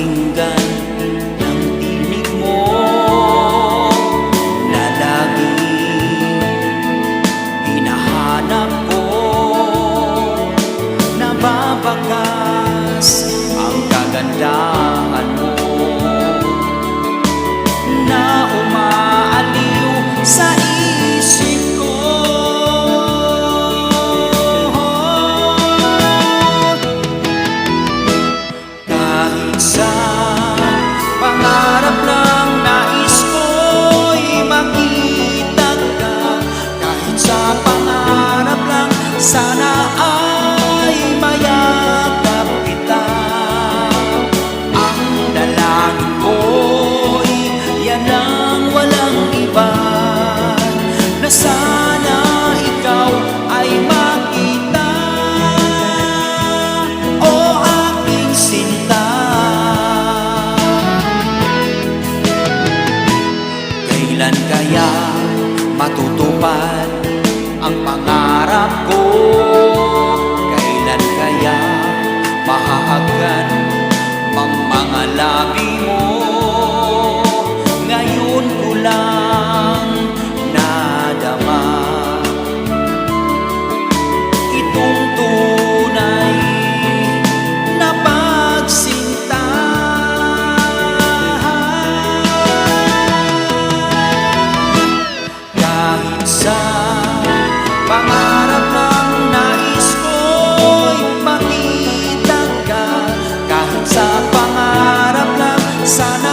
pakinggan ng tinig mo na laging hinahanap ko. Nababakas ang kagandahan mo na umaaliw sa isip ko. Kahit sa pangarap lang nais ko'y makita ka. Kahit sa pangarap lang sana ay mayakap kita. Ang dalangin ko'y yan ang walang iba, na sana ikaw ay makita, o aking sinta. Kailan kaya matutupad ang pangarap ko? Kailan kaya mahahagkan ang mga labi mo? Ngayon ko lang nadama itong tunay na pagsinta. Kahit sa pangarap ng nais ko'y makita ka. Kahit sa pangarap lang sana